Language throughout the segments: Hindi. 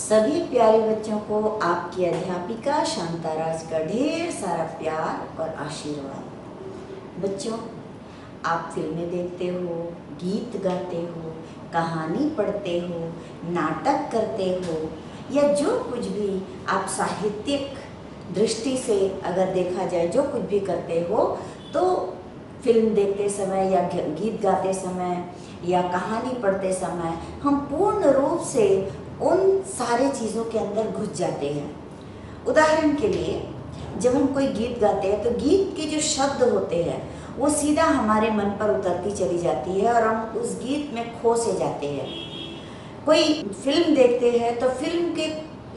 सभी प्यारे बच्चों को आपकी अध्यापिका शांताराज का ढेर सारा प्यार और आशीर्वाद। बच्चों, आप फिल्में देखते हो, गीत गाते हो, कहानी पढ़ते हो, नाटक करते हो या जो कुछ भी आप साहित्यिक दृष्टि से अगर देखा जाए जो कुछ भी करते हो, तो फिल्म देखते समय या गीत गाते समय या कहानी पढ़ते समय हम पूर्ण रूप से उन सारे चीज़ों के अंदर घुस जाते हैं। उदाहरण के लिए, जब हम कोई गीत गाते हैं तो गीत के जो शब्द होते हैं वो सीधा हमारे मन पर उतरती चली जाती है और हम उस गीत में खो से जाते हैं। कोई फिल्म देखते हैं तो फिल्म के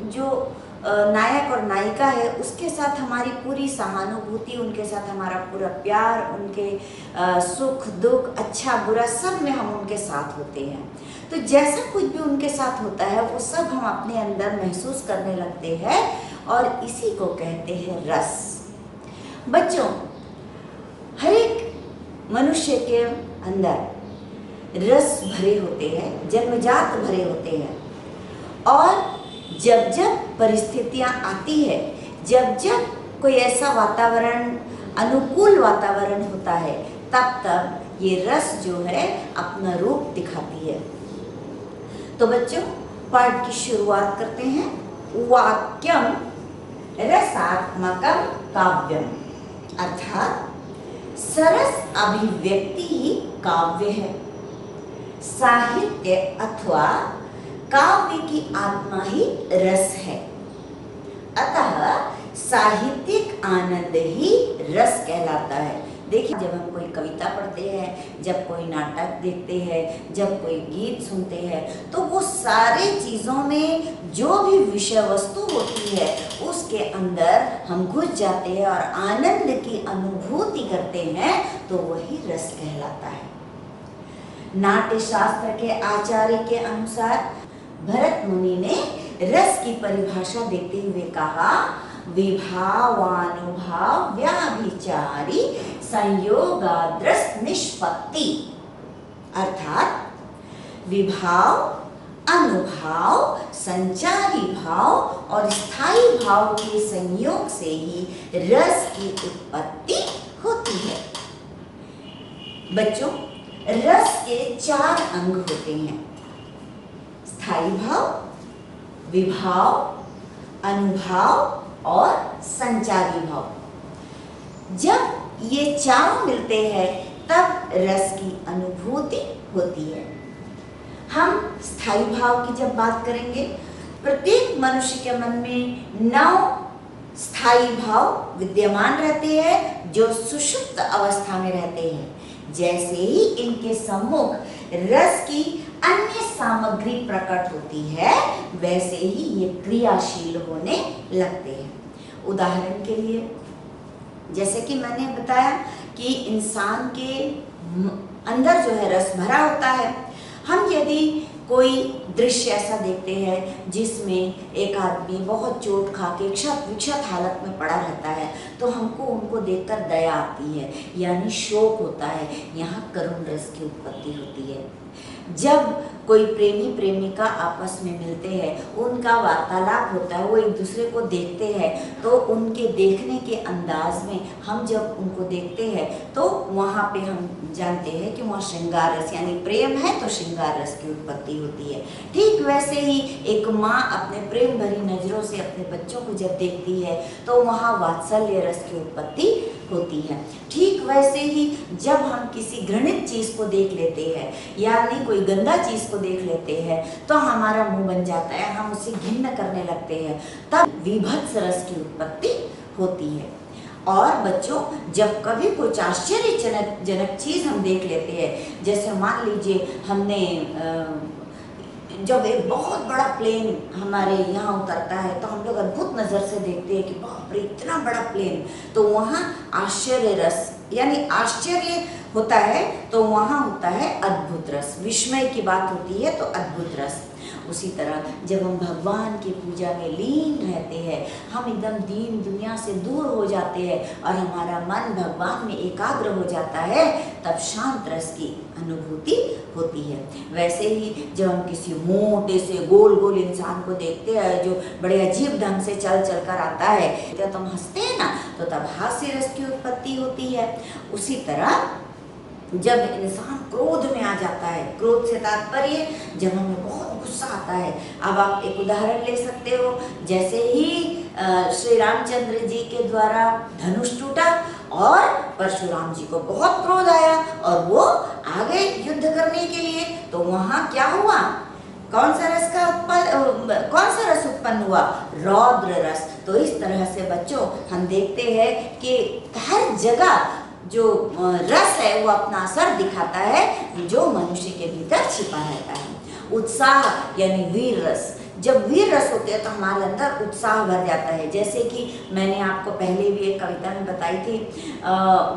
जो नायक और नायिका है उसके साथ हमारी पूरी सहानुभूति, उनके साथ हमारा पूरा प्यार, उनके सुख दुख, अच्छा बुरा सब में हम उनके साथ होते हैं। तो जैसा कुछ भी उनके साथ होता है वो सब हम अपने अंदर महसूस करने लगते हैं और इसी को कहते हैं रस। बच्चों, हर एक मनुष्य के अंदर रस भरे होते हैं, जन्मजात भरे होते हैं। और जब जब परिस्थितियां आती है, जब जब कोई ऐसा वातावरण, अनुकूल वातावरण होता है, तब तब ये रस जो है अपना रूप दिखाती है। तो बच्चों, पाठ की शुरुआत करते हैं। वाक्यम रसात्मकम काव्यम, अर्थात सरस अभिव्यक्ति ही काव्य है। साहित्य अथवा काव्य की आत्मा ही रस है, अतः साहित्यिक आनंद ही रस कहलाता है। देखिए, जब हम कोई कविता पढ़ते हैं, जब कोई नाटक देखते हैं, जब कोई गीत सुनते हैं, तो वो सारे चीज़ों में जो भी विषय वस्तु होती है उसके अंदर हम घुस जाते हैं और आनंद की अनुभूति करते हैं, तो वही रस कहलाता है। नाट्य शास्त्र के आचार्य के अनुसार भरत मुनि ने रस की परिभाषा देते हुए कहा, विभावानुभाव व्याभिचारी संयोगाद्रस निष्पत्ति, अर्थात विभाव, अनुभाव, संचारी भाव और स्थायी भाव के संयोग से ही रस की उत्पत्ति होती है। बच्चों, रस के 4 अंग होते हैं: स्थायी भाव, विभाव, अनुभाव और संचारी भाव। जब ये चारों मिलते हैं तब रस की अनुभूति होती है। हम स्थायी भाव की जब बात करेंगे, प्रत्येक मनुष्य के मन में 9 स्थायी भाव विद्यमान रहते हैं जो सुषुप्त अवस्था में रहते हैं। जैसे ही इनके सम्मुख रस की अन्य सामग्री प्रकट होती है, वैसे ही ये क्रियाशील होने लगते हैं। उदाहरण के लिए, जैसे कि मैंने बताया कि इंसान के अंदर जो है रस भरा होता है। हम यदि कोई दृश्य ऐसा देखते हैं जिसमें एक आदमी बहुत चोट खा के क्षत विक्षत हालत में पड़ा रहता है, तो हमको उनको देखकर दया आती है, यानी शोक होता है। यहाँ करुण रस की उत्पत्ति होती है। जब कोई प्रेमी प्रेमिका आपस में मिलते हैं, उनका वार्तालाप होता है, वो एक दूसरे को देखते हैं, तो उनके देखने के अंदाज में हम जब उनको देखते हैं तो वहाँ पे हम जानते हैं कि वहाँ श्रृंगार रस यानी प्रेम है, तो श्रृंगार रस की उत्पत्ति होती है। ठीक वैसे ही एक माँ अपने प्रेम भरी नज़रों से अपने बच्चों को जब देखती है तो वहाँ वात्सल्य रस की उत्पत्ति होती है। ठीक वैसे ही जब हम किसी घृणित चीज़ को देख लेते हैं, यानी कोई गंदा चीज़ को देख लेते हैं, तो हमारा मुंह बन जाता है, हम उसे घिन्न करने लगते हैं, तब विभत्स रस की उत्पत्ति होती है। और बच्चों, जब कभी कुछ आश्चर्यजनक चीज़ हम देख लेते हैं, जैसे मान लीजिए हमने जब एक बहुत बड़ा प्लेन हमारे यहाँ उतरता है तो हम लोग अद्भुत नज़र से देखते हैं कि बाप रे इतना बड़ा प्लेन, तो वहाँ आश्चर्य रस यानी आश्चर्य होता है, तो वहाँ होता है अद्भुत रस। विस्मय की बात होती है तो अद्भुत रस। उसी तरह जब हम भगवान की पूजा में लीन रहते हैं, हम एकदम दीन दुनिया से दूर हो जाते हैं और हमारा मन भगवान में एकाग्र हो जाता है, तब शांत रस की अनुभूति होती है। वैसे ही जब हम किसी मोटे से गोल गोल इंसान को देखते हैं जो बड़े अजीब ढंग से चल चल कर आता है तो हम हंसते हैं ना, तो तब हास्य रस की उत्पत्ति होती है। उसी तरह जब इंसान क्रोध में आ जाता है, क्रोध से तात्पर्य जब हमें बहुत गुस्सा आता है। अब आप एक उदाहरण ले सकते हो, जैसे ही श्री रामचंद्र जी के द्वारा धनुष टूटा और परशुराम जी को बहुत क्रोध आया और वो आ गए युद्ध करने के लिए, तो वहां क्या हुआ? कौन सा रस उत्पन्न हुआ? रौद्र रस। तो इस तरह से बच्चों हम देखते हैं कि हर जगह जो रस है वो अपना असर दिखाता है जो मनुष्य के भीतर छिपा रहता है। उत्साह यानी वीर रस, जब वीर रस होते हैं तो हमारे अंदर उत्साह भर जाता है। जैसे कि मैंने आपको पहले भी एक कविता में बताई थी,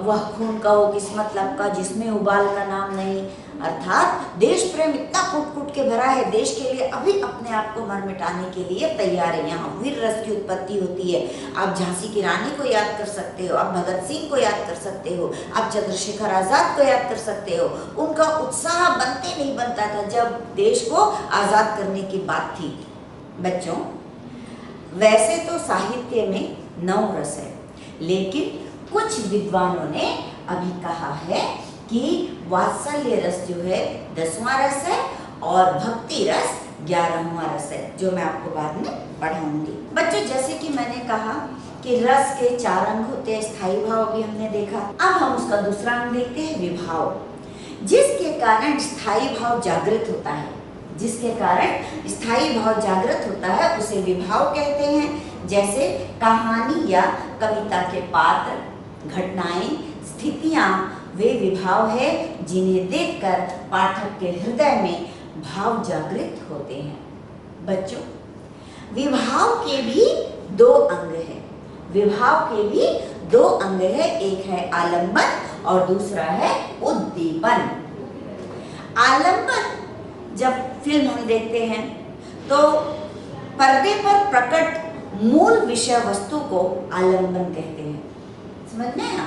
वह खून का वो किस्मत लपका जिसमें उबाल का नाम नहीं। अर्थात देश प्रेम इतना कूट कूट के भरा है, देश के लिए अभी अपने आप को मर मिटाने के लिए तैयार है। यहाँ वीर रस की उत्पत्ति होती है। आप झांसी की रानी को याद कर सकते हो, आप भगत सिंह को याद कर सकते हो, आप चंद्रशेखर आजाद को याद कर सकते हो। उनका उत्साह बनते नहीं बनता था जब देश को आजाद करने की बात थी। बच्चों, वैसे तो साहित्य में 9 रस है, लेकिन कुछ विद्वानों ने अभी कहा है कि वात्सल्य रस जो है 10वां रस है और भक्ति रस 11वां रस है, जो मैं आपको बाद में पढ़ाऊंगी। बच्चों, जैसे कि मैंने कहा कि रस के 4 अंग होते हैं। स्थायी भाव भी हमने देखा। अब हम उसका दूसरा अंग देखते हैं, विभाव, जिसके कारण स्थायी भाव जागृत होता है। जिसके कारण स्थायी भाव जागृत होता है उसे विभाव कहते हैं। जैसे कहानी या कविता के पात्र, घटनाएं, स्थितियां वे विभाव है जिन्हें देखकर पाठक के हृदय में भाव जागृत होते हैं। बच्चों, विभाव के भी 2 अंग हैं। विभाव के भी 2 अंग है, एक है आलंबन और दूसरा है उद्दीपन। आलंबन, जब फिल्म हम देखते हैं तो पर्दे पर प्रकट मूल विषय वस्तु को आलंबन कहते हैं। समझ में आया?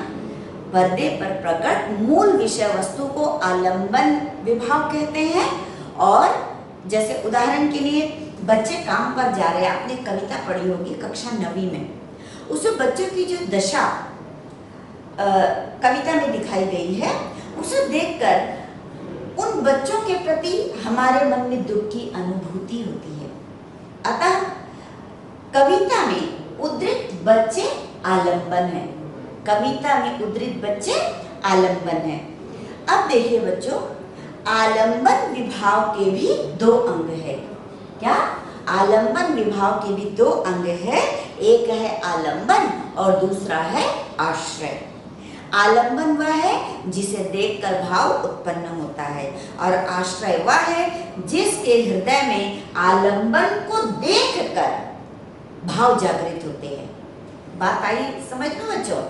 पर्दे पर प्रकट मूल विषय वस्तु को आलंबन विभाव कहते हैं। और जैसे उदाहरण के लिए बच्चे काम पर जा रहे हैं, आपने कविता पढ़ी होगी कक्षा 9वीं में, उसमें बच्चों की जो दशा कविता में दिखाई गई है, उसे देखकर उन बच्चों के प्रति हमारे मन में दुख की अनुभूति होती है। अतः कविता में उद्धृत बच्चे आलंबन है। कविता में उद्धृत बच्चे आलंबन है। अब देखिए बच्चों, आलंबन विभाव के भी 2 अंग है। क्या? आलंबन विभाव के भी 2 अंग है। एक है आलंबन और दूसरा है आश्रय। आलंबन वह है जिसे देखकर भाव उत्पन्न होता है और आश्रय वह है जिसके हृदय में आलंबन को देखकर भाव जागृत होते हैं। बात आई समझ में बच्चों?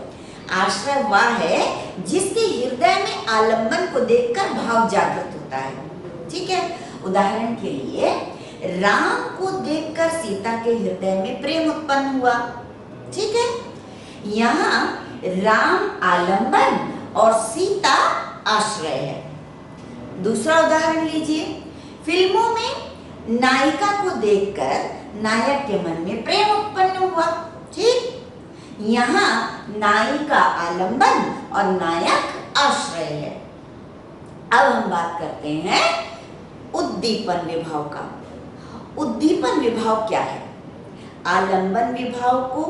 आश्रय वह है जिसके हृदय में आलंबन को देखकर भाव जागृत होता है। ठीक है? उदाहरण के लिए राम को देखकर सीता के हृदय में प्रेम उत्पन्न हुआ। ठीक है? यहाँ राम आलंबन और सीता आश्रय है। दूसरा उदाहरण लीजिए, फिल्मों में नायिका को देखकर नायक के मन में प्रेम उत्पन्न हुआ। ठीक? यहाँ नायिका आलंबन और नायक आश्रय है। अब हम बात करते हैं उद्दीपन विभाव का। उद्दीपन विभाव क्या है? आलंबन विभाव को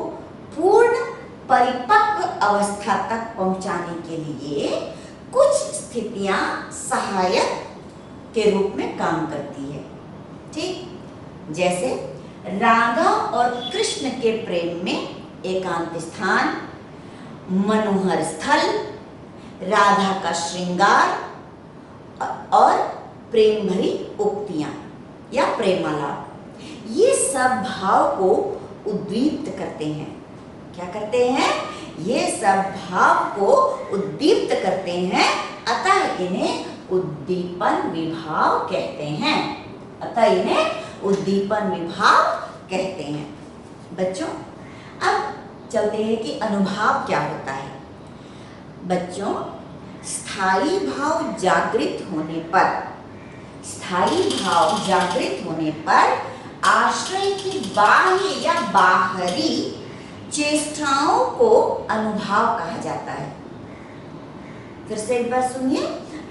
पूर्ण परिपक्व अवस्था तक पहुंचाने के लिए कुछ स्थितियां सहायक के रूप में काम करती है। ठीक? जैसे राघव और कृष्ण के प्रेम में एकांत स्थान, मनोहर स्थल, राधा का श्रृंगार और प्रेम भरी उक्तियां या प्रेमालाप, ये सब भाव को उद्दीप्त करते हैं। क्या करते हैं? ये सब भाव को उद्दीप्त करते हैं, अतः इन्हें उद्दीपन विभाव कहते हैं। अतः इन्हें उद्दीपन विभाव कहते हैं। बच्चों, अब चलते हैं कि अनुभाव क्या होता है। बच्चों, स्थायी भाव जागृत होने पर स्थायी भाव जागृत होने पर आश्रय की बाह्य या बाहरी चेष्टाओं को अनुभाव कहा जाता है। फिर से एक बार सुनिए,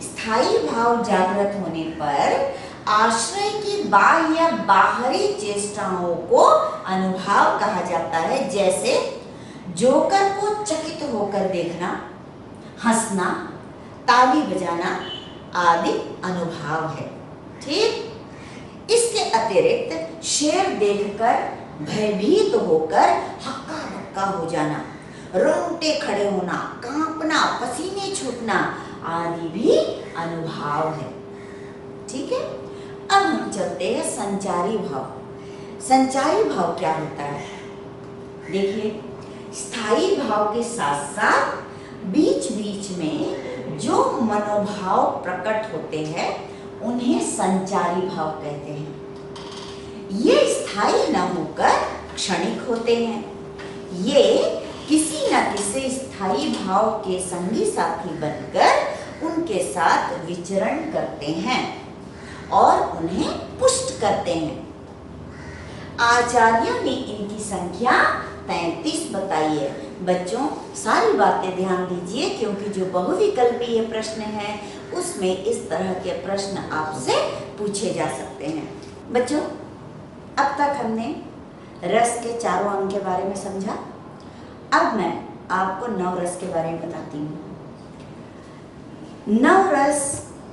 स्थायी भाव जागृत होने पर आश्रय की बाह्य या बाहरी चेष्टाओं को अनुभाव कहा जाता है। जैसे जोकर को चकित होकर देखना, हंसना, ताली बजाना आदि अनुभाव है। ठीक, इसके अतिरिक्त शेर देखकर भयभीत होकर हक्का बक्का हो जाना, रोंगटे खड़े होना, कांपना, पसीने छूटना आदि भी अनुभाव है। ठीक है, अब हम चलते हैं संचारी भाव। संचारी भाव क्या होता है? देखिए, स्थायी भाव के साथ साथ बीच बीच में जो मनोभाव प्रकट होते हैं उन्हें संचारी भाव कहते हैं। ये स्थायी न होकर क्षणिक होते हैं। ये किसी न किसी स्थायी भाव के संगी साथी बनकर उनके साथ विचरण करते हैं और उन्हें पुष्ट करते हैं। आचार्यों ने इनकी संख्या 33 बताई है। बच्चों, सारी बातें ध्यान दीजिए क्योंकि जो बहुविकल्पीय प्रश्न है उसमें इस तरह के प्रश्न आपसे पूछे जा सकते हैं। बच्चों, अब तक हमने रस के चारों अंग के बारे में समझा। अब मैं आपको नवरस के बारे में बताती हूँ। नवरस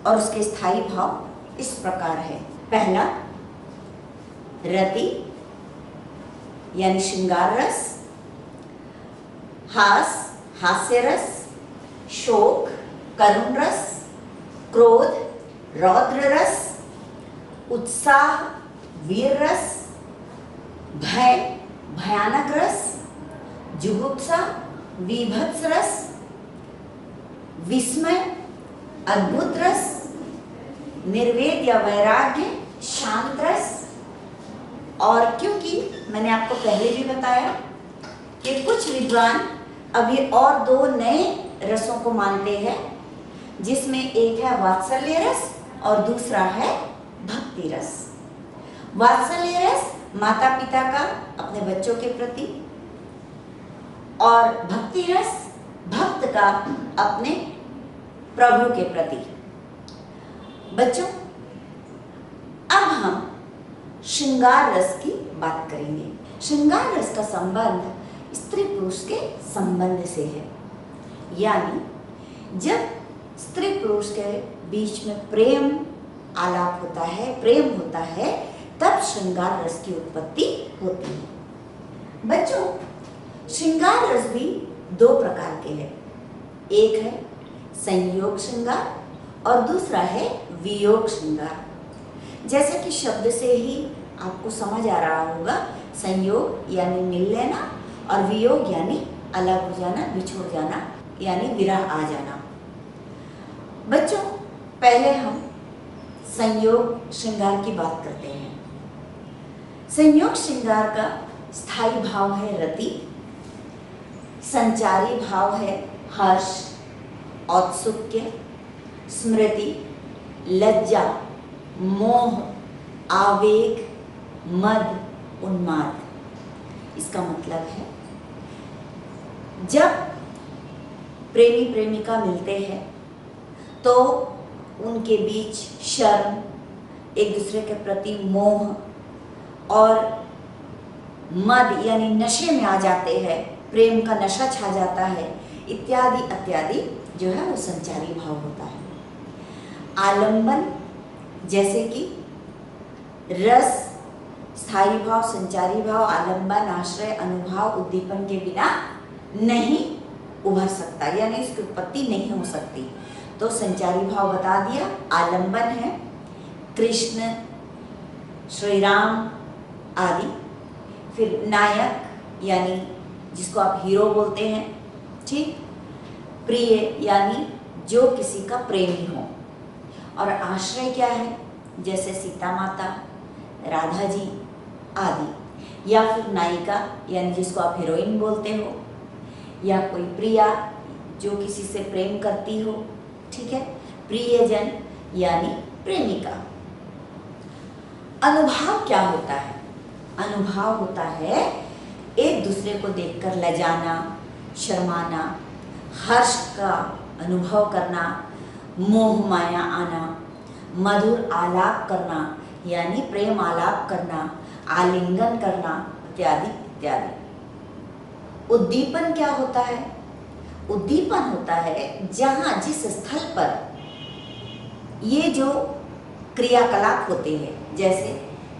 और उसके स्थायी भाव इस प्रकार है। पहला, रति यानी श्रृंगार रस, हास्य रस, शोक करुण रस, क्रोध रौद्र रस, उत्साह वीर रस, भय भयानक रस, जुगुप्सा विभत्स रस, विस्मय अद्भुत रस, निर्वेद या वैराग्य शांत रस। और क्योंकि मैंने आपको पहले भी बताया कि कुछ विद्वान अभी और 2 नए रसों को मानते हैं, जिसमें एक है वात्सल्य रस और दूसरा है भक्ति रस। वात्सल्य रस माता पिता का अपने बच्चों के प्रति और भक्ति रस भक्त का अपने प्रभु के प्रति। बच्चों, अब हम श्रृंगार रस की बात करेंगे। श्रृंगार रस का संबंध स्त्री पुरुष के संबंध से है, यानी जब स्त्री पुरुष के बीच में प्रेम आलाप होता है, प्रेम होता है, तब श्रृंगार रस की उत्पत्ति होती है। बच्चों, श्रृंगार रस भी 2 प्रकार के हैं। एक है संयोग श्रृंगार और दूसरा है वियोग श्रृंगार। जैसे कि शब्द से ही आपको समझ आ रहा होगा, संयोग यानी मिल लेना और वियोग यानी अलग हो जाना, बिछुड़ जाना यानी विरह आ जाना। बच्चों, पहले हम संयोग श्रृंगार की बात करते हैं। संयोग श्रृंगार का स्थायी भाव है रति, संचारी भाव है हर्ष, औत्सुक्य, स्मृति, लज्जा, मोह, आवेग, मद, उन्माद। इसका मतलब है जब प्रेमी प्रेमिका मिलते हैं तो उनके बीच शर्म, एक दूसरे के प्रति मोह और मद यानी नशे में आ जाते हैं, प्रेम का नशा छा जाता है, इत्यादि इत्यादि जो है वो संचारी भाव होता है। आलंबन, जैसे कि रस, स्थायी भाव, संचारी भाव, आलंबन, आश्रय, अनुभाव, उद्दीपन के बिना नहीं उभर सकता, यानी इसकी उत्पत्ति नहीं हो सकती। तो संचारी भाव बता दिया। आलंबन है कृष्ण, श्री राम आदि। फिर नायक यानी जिसको आप हीरो बोलते हैं, ठीक। प्रिय यानी जो किसी का प्रेमी हो। और आश्रय क्या है? जैसे सीता माता, राधा जी आदि। या फिर नायिका यानी जिसको आप हीरोइन बोलते हो, या कोई प्रिया जो किसी से प्रेम करती हो, ठीक है। प्रियजन यानी प्रेमिका। अनुभाव क्या होता है? अनुभाव होता है एक दूसरे को देखकर लजाना, शर्माना, हर्ष का अनुभव करना, मोह माया आना, मधुर आलाप करना यानी प्रेम आलाप करना, आलिंगन करना इत्यादि इत्यादि। उद्दीपन क्या होता है? उद्दीपन होता है जहाँ जिस स्थल पर ये जो क्रियाकलाप होते हैं, जैसे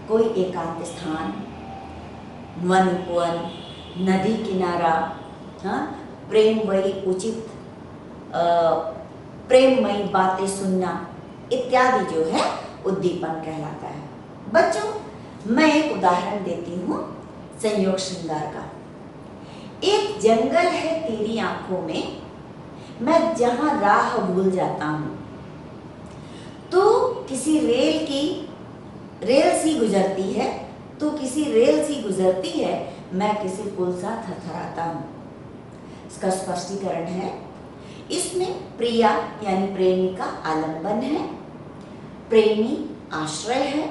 कोई एकांत स्थान, वन उपवन, नदी किनारा, हाँ, प्रेममयी उचित प्रेममयी बातें सुनना इत्यादि जो है उद्दीपन कहलाता है। बच्चों मैं एक उदाहरण देती हूँ संयोग श्रृंगार का। एक जंगल है तेरी आंखों में, मैं जहाँ राह भूल जाता हूँ, तो किसी रेल सी गुजरती है, तो किसी रेल सी गुजरती है, मैं किसी पुल सा थरथराता हूँ। इसका स्पष्टीकरण है, इसमें प्रिया यानी प्रेमिका आलंबन है, प्रेमी आश्रय है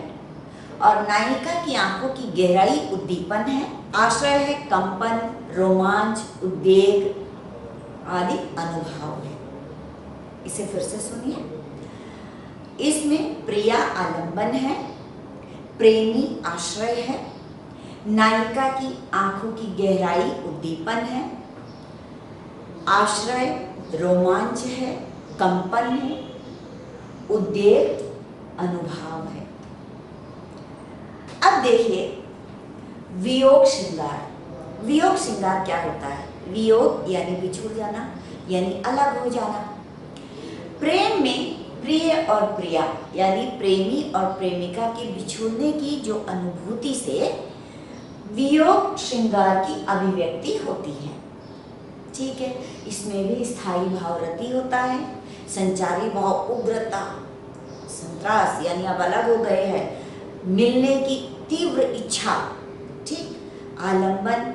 और नायिका की आंखों की गहराई उद्दीपन है। आश्रय है कंपन, रोमांच, उद्वेग आदि अनुभव है। इसे फिर से सुनिए। इसमें प्रिया आलंबन है, प्रेमी आश्रय है, नायिका की आंखों की गहराई उद्दीपन है, आश्रय रोमांच है, कंपन है, उद्वेग अनुभव है। अब देखिए वियोग श्रृंगार। वियोग श्रृंगार क्या होता है? वियोग यानी बिछुड़ जाना, यानी अलग हो जाना। प्रेम में प्रिय और प्रिया यानी प्रेमी और प्रेमिका के बिछुड़ने की जो अनुभूति से वियोग श्रृंगार की अभिव्यक्ति होती है। ठीक है, इसमें भी स्थायी भाव रति होता है, संचारी भाव उग्रता, संत्रास यानी अब अलग हो गए हैं, मिलने की तीव्र इच्छा। ठीक, आलंबन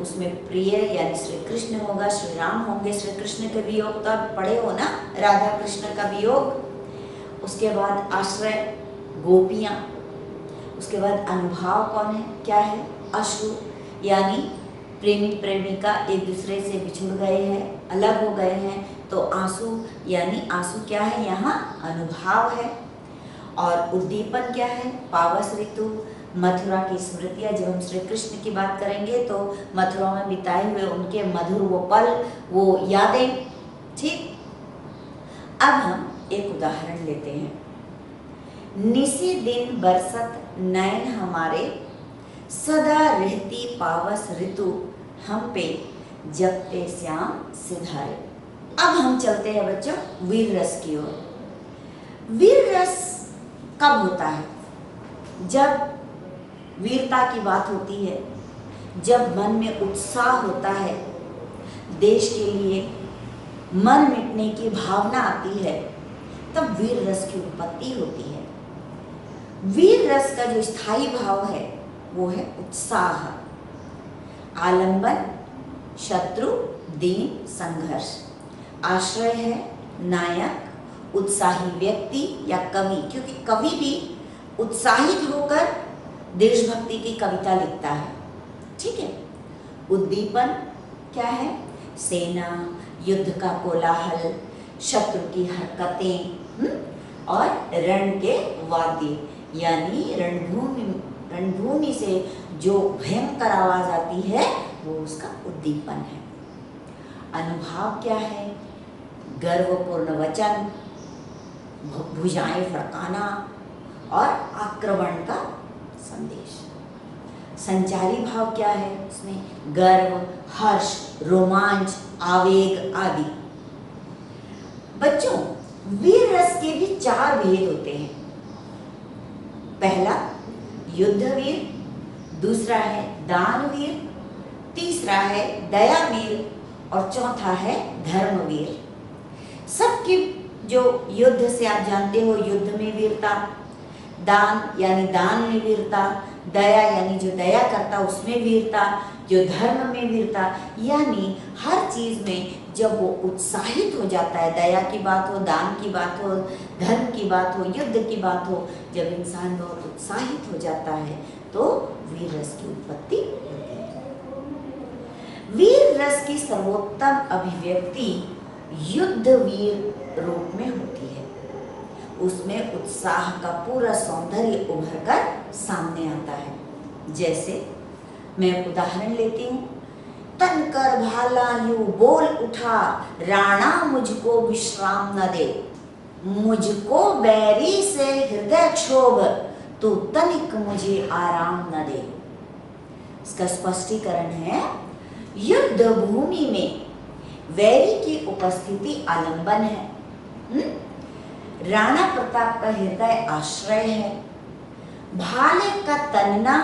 उसमें प्रिय यानी श्री कृष्ण होगा, श्री राम होंगे। श्री कृष्ण के वियोग तो आप पढ़े हो ना, राधा कृष्ण का वियोग। उसके बाद आश्रय गोपियाँ, उसके बाद अनुभाव कौन है, क्या है? अश्रु यानी प्रेमी प्रेमिका एक दूसरे से बिछुड़ गए हैं, अलग हो गए हैं, तो आंसू यानी आंसू क्या है? यहाँ अनुभाव है। और उद्दीपन क्या है? पावस ऋतु, मथुरा की स्मृतियाँ। जब हम श्री कृष्ण की बात करेंगे तो मथुरा में बिताए हुए उनके मधुर वो पल, वो यादें। ठीक, अब हम एक उदाहरण लेते हैं। निसी दिन बरसत नैन हमारे, सदा रहती पावस ऋतु हम पे, जपते श्याम सिधारे। अब हम चलते हैं बच्चों वीर रस की ओर। वीर रस कब होता है? जब वीरता की बात होती है, जब मन में उत्साह होता है, देश के लिए मन मिटने की भावना आती है, तब वीर रस की उत्पत्ति होती है। वीर रस का जो स्थायी भाव है वो है उत्साह, आलंबन, शत्रु, दीन, संघर्ष। आश्रय है नायक, उत्साही व्यक्ति या कवि, क्योंकि कवि भी उत्साहित होकर देशभक्ति की कविता लिखता है। ठीक है। उद्दीपन क्या है? सेना, युद्ध का कोलाहल, शत्रु की हरकतें और रण के वाद्य यानी रणभूमि से जो भयंकर आवाज आती है वो उसका उद्दीपन है। अनुभाव क्या है? गर्वपूर्ण वचन, भुजाएं फड़काना और आक्रमण का संदेश। संचारी भाव क्या है? उसमें गर्व, हर्ष, रोमांच, आवेग आदि। बच्चों वीर रस के भी 4 भेद होते हैं। पहला युद्धवीर, दूसरा है दानवीर, तीसरा है दयावीर और चौथा है धर्मवीर। सबके जो युद्ध से आप जानते हो, युद्ध में वीरता, दान यानी दान में वीरता, दया यानी जो दया करता उसमें वीरता, जो धर्म में वीरता, यानी हर चीज में जब वो उत्साहित हो जाता है, दया की बात हो, दान की बात हो, धर्म की बात हो, युद्ध की बात हो, जब इंसान बहुत उत्साहित हो जाता है तो वीर रस की उत्पत्ति होती है। वीर रस की सर्वोत्तम अभिव्यक्ति युद्ध वीर रूप में होती है। उसमें उत्साह का पूरा सौंदर्य उभर कर सामने आता है। जैसे मैं एक उदाहरण लेती हूँ। तनकर भाला यूं बोल उठा, राणा मुझको विश्राम न दे, मुझको बैरी से हृदय क्षोभ, तू तनिक मुझे आराम न दे। इसका स्पष्टीकरण है, युद्ध भूमि में वैरी की उपस्थिति आलंबन है। राणा प्रताप का हृदय आश्रय है, भाले का तनना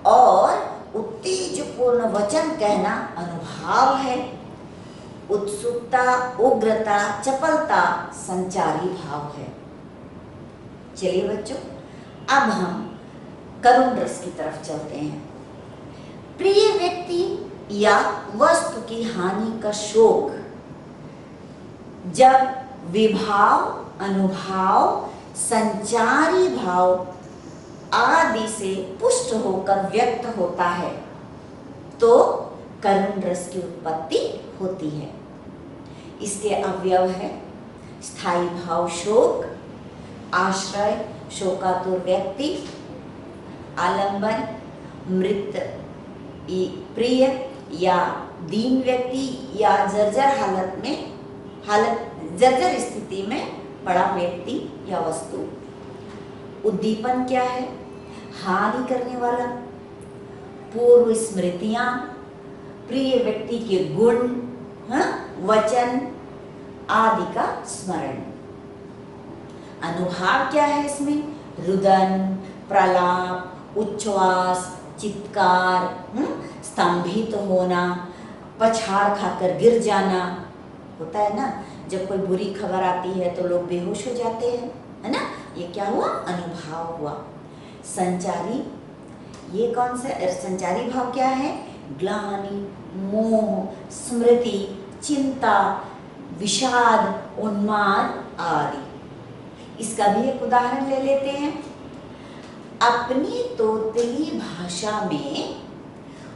और उत्तेजपूर्ण वचन कहना अनुभाव है, उत्सुकता, उग्रता, चपलता संचारी भाव है। चलिए बच्चों, अब हम करुण रस की तरफ चलते हैं। प्रिय व्यक्ति या वस्तु की हानि का शोक जब विभाव, अनुभाव, संचारी भाव आदि से पुष्ट होकर व्यक्त होता है तो करुण रस की उत्पत्ति होती है। इसके अवयव है स्थायी भाव शोक, आश्रय शोकातुर व्यक्ति, आलंबन मृत प्रिय या दीन व्यक्ति या जर्जर स्थिति में पड़ा व्यक्ति या वस्तु। उद्दीपन क्या है? हानि करने वाला, पूर्व स्मृतियां, प्रिय व्यक्ति के गुण, वचन आदि का स्मरण। अनुभाव क्या है इसमें? रुदन, प्रलाप, उच्छ्वास, चित्कार, स्तंभित होना, पछाड़ खाकर गिर जाना। होता है ना, जब कोई बुरी खबर आती है तो लोग बेहोश हो जाते हैं, है ना? ये क्या हुआ? अनुभाव हुआ। संचारी, ये कौन सा संचारी भाव क्या है? ग्लानि, मोह, स्मृति, चिंता, विषाद, उन्माद आदि। इसका भी एक उदाहरण ले लेते हैं। अपनी तोतली भाषा में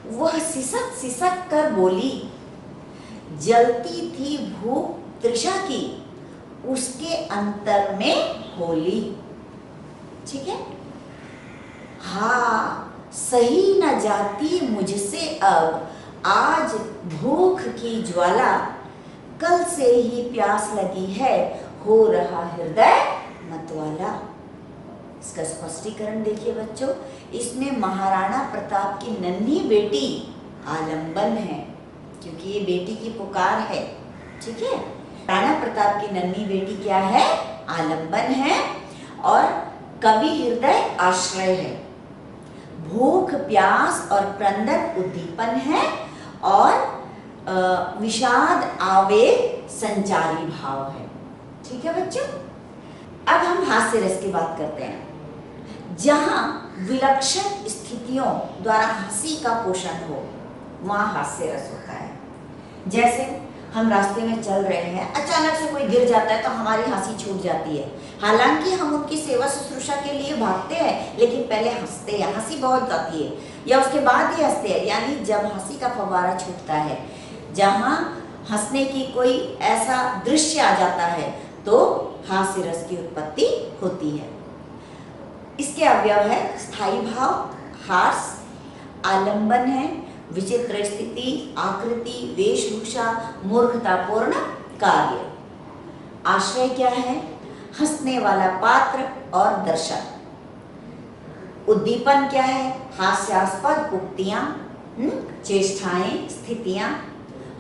वह सिसक सिसक कर बोली, जलती थी भूख तृषा की, उसके अंतर में होली। ठीक है? हाँ, सही न जाती मुझसे अब आज भूख की ज्वाला, कल से ही प्यास लगी है, हो रहा हृदय मतवाला। इसका स्पष्टीकरण देखिए बच्चों, इसमें महाराणा प्रताप की नन्ही बेटी आलंबन है, क्योंकि ये बेटी की पुकार है। ठीक है? राणा प्रताप की नन्ही बेटी क्या है? आलंबन है, और कवि हृदय आश्रय है। भूख, प्यास और क्रंदन उद्दीपन है, और विषाद, आवेग संचारी भाव है। ठीक है बच्चों? अब हम हास्य रस की बात करते हैं। जहां विलक्षण स्थितियों द्वारा हंसी का पोषण हो, वहां हास्य रस होता है। जैसे हम रास्ते में चल रहे हैं, अचानक से कोई गिर जाता है तो हमारी हंसी छूट जाती है। हालांकि हम उनकी सेवा शुश्रूषा के लिए भागते हैं, लेकिन पहले हंसते हैं, हंसी बहुत आती है, या उसके बाद ही हंसते हैं। यानी जब हंसी का फव्वारा छूटता है, जहां हंसने की कोई ऐसा दृश्य आ जाता है तो हास्य रस की उत्पत्ति होती है। इसके अवयव है स्थायी भाव, हास, आलंबन है, विचित्र स्थिति, आकृति, वेशभूषा, मूर्खतापूर्ण कार्य। आश्रय क्या है? हंसने वाला पात्र और दर्शक। उद्दीपन क्या है? हास्यास्पद उक्तियां, चेष्टाएं, स्थितियां।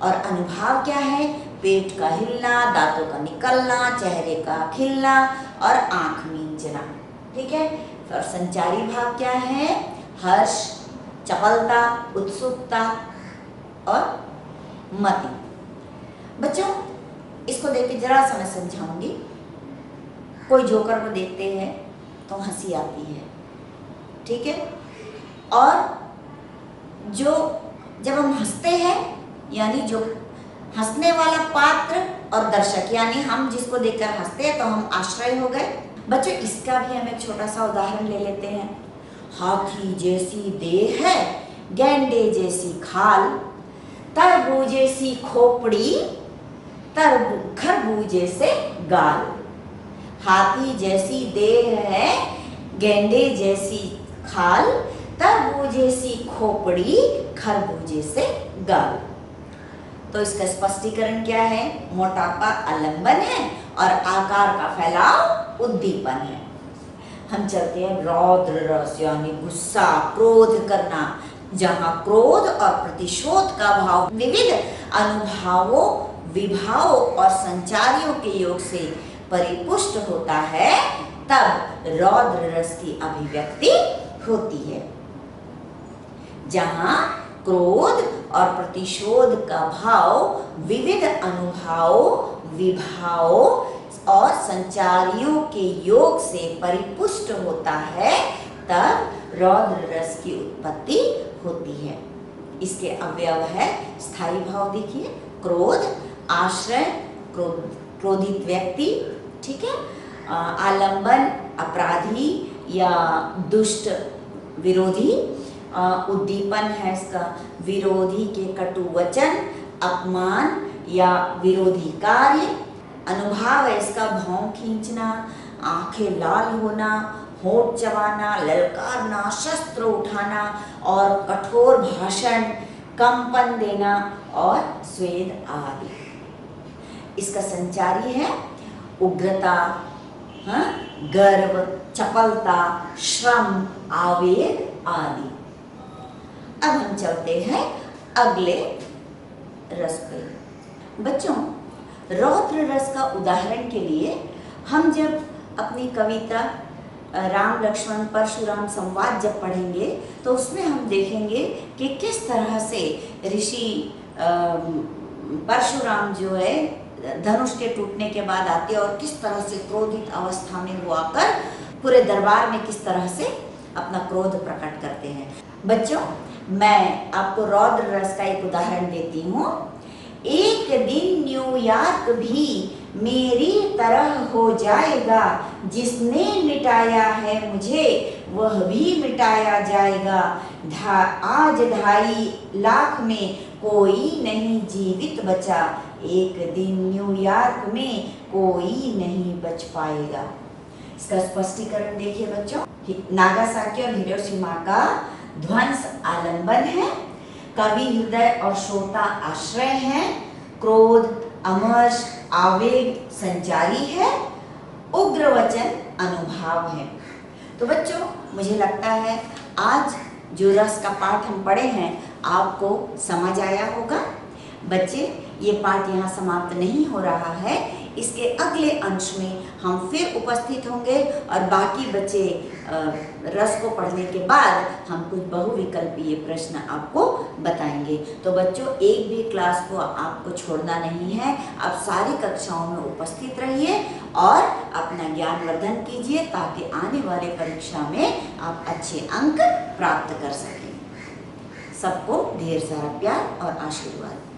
और अनुभाव क्या है? पेट का हिलना, दांतों का निकलना, चेहरे का खिलना और आंख मींचना। ठीक है? और संचारी भाव क्या है? हर्ष, चपलता, उत्सुकता और मति। बच्चों, इसको देख के जरा सा मैं समझाऊंगी। कोई जोकर को देखते हैं तो हंसी आती है, ठीक है? और जो जब हम हंसते हैं, यानी जो हंसने वाला पात्र और दर्शक, यानी हम जिसको देखकर हंसते हैं तो हम आश्रय हो गए। बच्चों, इसका भी हम एक छोटा सा उदाहरण ले लेते हैं। हाथी जैसी देह है, गैंडे जैसी खाल, तरबूजे सी खोपड़ी, खरबूजे से गाल। हाथी जैसी देह है, गेंडे जैसी खाल, तरबूजे सी खोपड़ी, खरबूजे से गाल। तो इसका स्पष्टीकरण क्या है? मोटापा आलंबन है और आकार का फैलाव उद्दीपन है। हम चलते हैं रौद्र रस, यानी गुस्सा, क्रोध करना। जहां क्रोध और प्रतिशोध का भाव विविध अनुभावों, विभावों और संचारियों के योग से परिपुष्ट होता है, तब रौद्र रस की अभिव्यक्ति होती है। जहां क्रोध और प्रतिशोध का भाव विविध अनुभावों, विभावों और संचारियों के योग से परिपुष्ट होता है, तब रौद्र रस की उत्पत्ति होती है। इसके अवयव है स्थायी भाव। देखिए, क्रोध, आश्रय, क्रोधित व्यक्ति, ठीक है, आलंबन, अपराधी या दुष्ट, विरोधी, उद्दीपन है इसका विरोधी के कटु वचन, अपमान या विरोधी कार्य। अनुभाव है इसका भौं खींचना, आंखें लाल होना, होठ चबाना, ललकारना, शस्त्र उठाना और कठोर भाषण, कंपन देना और स्वेद आदि। इसका संचारी है उग्रता, गर्व, चपलता, श्रम, आवेग आदि। अब हम चलते हैं अगले रस पे। बच्चों, रौद्र रस का उदाहरण के लिए हम जब अपनी कविता राम लक्ष्मण परशुराम संवाद जब पढ़ेंगे तो उसमें हम देखेंगे कि किस तरह से ऋषि परशुराम जो है धनुष के टूटने के बाद आते और किस तरह से क्रोधित अवस्था में वो आकर पूरे दरबार में किस तरह से अपना क्रोध प्रकट करते हैं। बच्चों, मैं आपको रौद्र रस का एक उदाहरण देती हूँ। एक दिन न्यूयॉर्क भी मेरी तरह हो जाएगा, जिसने मिटाया है मुझे वह भी मिटाया जाएगा। आज 2.5 लाख में कोई नहीं जीवित बचा, एक दिन न्यूयॉर्क में कोई नहीं बच पाएगा। इसका स्पष्टीकरण देखिए बच्चों। नागासाकी और हिरोशिमा का ध्वंस आलंबन है, कवि हृदय और श्रोता आश्रय है, क्रोध, अमर्ष, आवेग संचारी है, उग्र वचन अनुभाव है। तो बच्चों, मुझे लगता है आज जो रस का पाठ हम पढ़े हैं आपको समझ आया होगा। बच्चे, ये पाठ यहाँ समाप्त नहीं हो रहा है, इसके अगले अंश में हम फिर उपस्थित होंगे और बाकी बच्चे रस को पढ़ने के बाद हम कुछ बहुविकल्पीय प्रश्न आपको बताएंगे। तो बच्चों, एक भी क्लास को आपको छोड़ना नहीं है। आप सारी कक्षाओं में उपस्थित रहिए और अपना ज्ञानवर्धन कीजिए ताकि आने वाले परीक्षा में आप अच्छे अंक प्राप्त कर सकें। सबको ढेर सारा प्यार और आशीर्वाद।